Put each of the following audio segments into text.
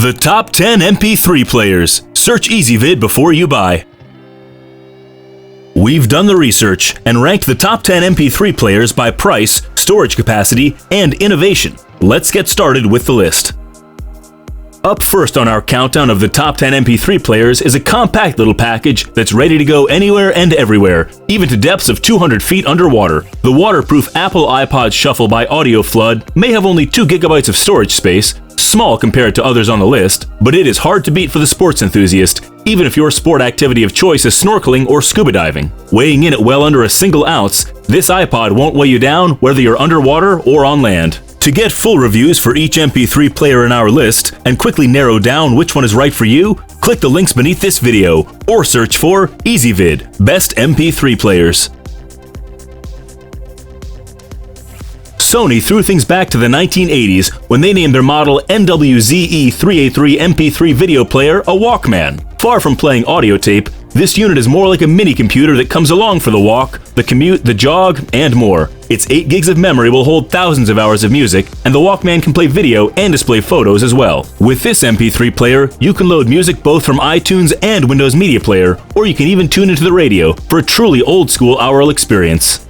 The top 10 MP3 players. Search EasyVid before you buy. We've done the research and ranked the top 10 MP3 players by price, storage capacity, and innovation. Let's get started with the list. Up first on our countdown of the top 10 MP3 players is a compact little package that's ready to go anywhere and everywhere, even to depths of 200 feet underwater. The waterproof Apple iPod Shuffle by Audioflood may have only 2 gigabytes of storage space, small compared to others on the list, but it is hard to beat for the sports enthusiast, even if your sport activity of choice is snorkeling or scuba diving. Weighing in at well under a single ounce, this iPod won't weigh you down whether you're underwater or on land. To get full reviews for each MP3 player in our list and quickly narrow down which one is right for you, click the links beneath this video or search for EasyVid, Best MP3 Players. Sony threw things back to the 1980s when they named their model NWZE383 MP3 video player a Walkman. Far from playing audio tape, this unit is more like a mini computer that comes along for the walk, the commute, the jog, and more. Its 8 gigs of memory will hold thousands of hours of music, and the Walkman can play video and display photos as well. With this MP3 player, you can load music both from iTunes and Windows Media Player, or you can even tune into the radio for a truly old-school aural experience.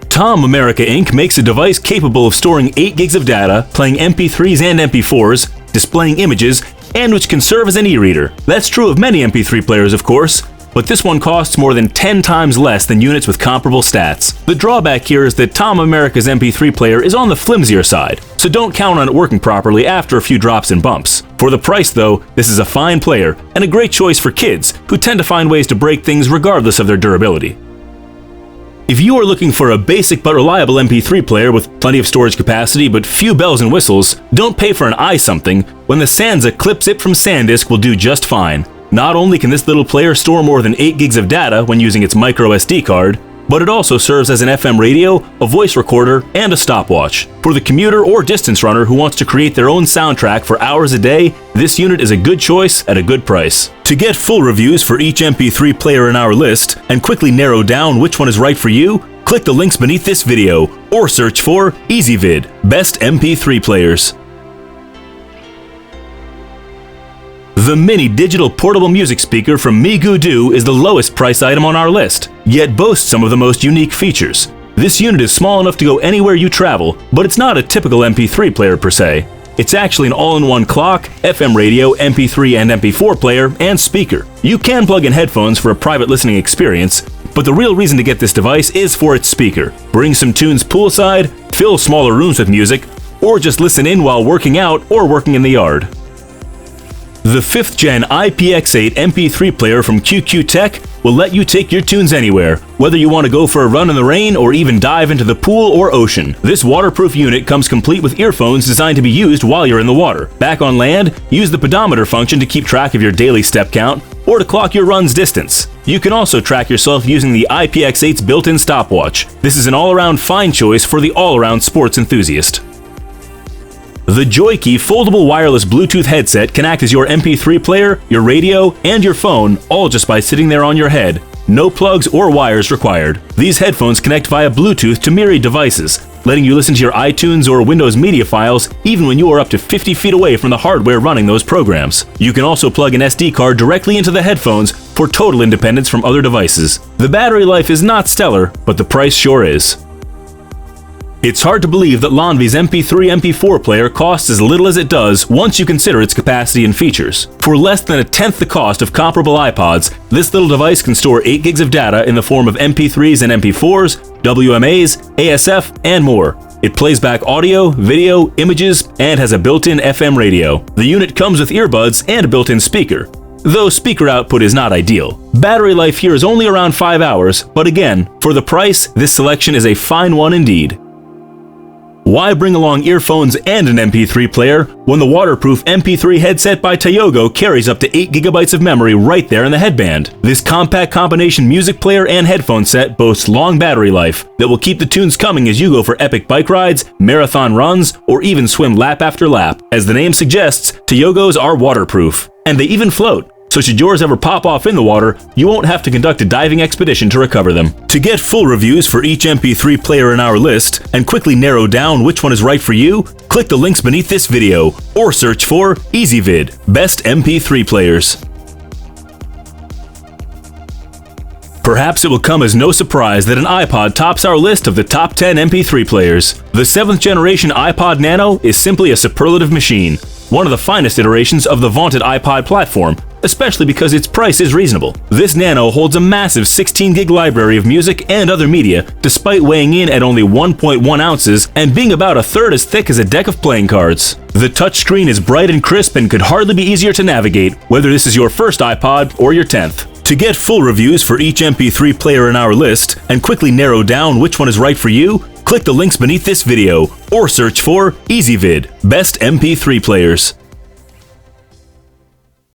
Tom America Inc. makes a device capable of storing 8 gigs of data, playing MP3s and MP4s, displaying images, and which can serve as an e-reader. That's true of many MP3 players, of course, but this one costs more than 10 times less than units with comparable stats. The drawback here is that Tom America's MP3 player is on the flimsier side, so don't count on it working properly after a few drops and bumps. For the price though, this is a fine player and a great choice for kids who tend to find ways to break things regardless of their durability. If you are looking for a basic but reliable MP3 player with plenty of storage capacity but few bells and whistles, don't pay for an i-something when the Sansa clip-zip from SanDisk will do just fine. Not only can this little player store more than 8 gigs of data when using its micro SD card, but it also serves as an FM radio, a voice recorder, and a stopwatch. For the commuter or distance runner who wants to create their own soundtrack for hours a day, this unit is a good choice at a good price. To get full reviews for each MP3 player in our list and quickly narrow down which one is right for you, click the links beneath this video or search for EasyVid, Best MP3 Players. The mini digital portable music speaker from MeGooDo is the lowest price item on our list, yet boasts some of the most unique features. This unit is small enough to go anywhere you travel, but it's not a typical MP3 player per se. It's actually an all-in-one clock, FM radio, MP3 and MP4 player, and speaker. You can plug in headphones for a private listening experience, but the real reason to get this device is for its speaker. Bring some tunes poolside, fill smaller rooms with music, or just listen in while working out or working in the yard. The 5th Gen IPX8 MP3 player from QQ Tech will let you take your tunes anywhere, whether you want to go for a run in the rain or even dive into the pool or ocean. This waterproof unit comes complete with earphones designed to be used while you're in the water. Back on land, use the pedometer function to keep track of your daily step count or to clock your run's distance. You can also track yourself using the IPX8's built-in stopwatch. This is an all-around fine choice for the all-around sports enthusiast. The JoyiQi foldable wireless Bluetooth headset can act as your MP3 player, your radio, and your phone, all just by sitting there on your head. No plugs or wires required. These headphones connect via Bluetooth to myriad devices, letting you listen to your iTunes or Windows Media files even when you are up to 50 feet away from the hardware running those programs. You can also plug an SD card directly into the headphones for total independence from other devices. The battery life is not stellar, but the price sure is. It's hard to believe that Lonve's MP3 MP4 player costs as little as it does once you consider its capacity and features. For less than a tenth the cost of comparable iPods, this little device can store 8 gigs of data in the form of MP3s and MP4s, WMAs, ASF, and more. It plays back audio, video, images, and has a built-in FM radio. The unit comes with earbuds and a built-in speaker, though speaker output is not ideal. Battery life here is only around 5 hours, but again, for the price, this selection is a fine one indeed. Why bring along earphones and an MP3 player when the waterproof MP3 headset by Tayogo carries up to 8 gigabytes of memory right there in the headband? This compact combination music player and headphone set boasts long battery life that will keep the tunes coming as you go for epic bike rides, marathon runs, or even swim lap after lap. As the name suggests, Tayogos are waterproof, and they even float. so should yours ever pop off in the water, you won't have to conduct a diving expedition to recover them. To get full reviews for each MP3 player in our list and quickly narrow down which one is right for you, click the links beneath this video or search for EasyVid, Best MP3 Players. Perhaps it will come as no surprise that an iPod tops our list of the top 10 MP3 players. The 7th generation iPod Nano is simply a superlative machine, one of the finest iterations of the vaunted iPod platform, especially because its price is reasonable. This Nano holds a massive 16 gig library of music and other media, despite weighing in at only 1.1 ounces and being about a third as thick as a deck of playing cards. The touchscreen is bright and crisp and could hardly be easier to navigate, whether this is your first iPod or your 10th. To get full reviews for each MP3 player in our list and quickly narrow down which one is right for you, click the links beneath this video or search for EasyVid, Best MP3 Players.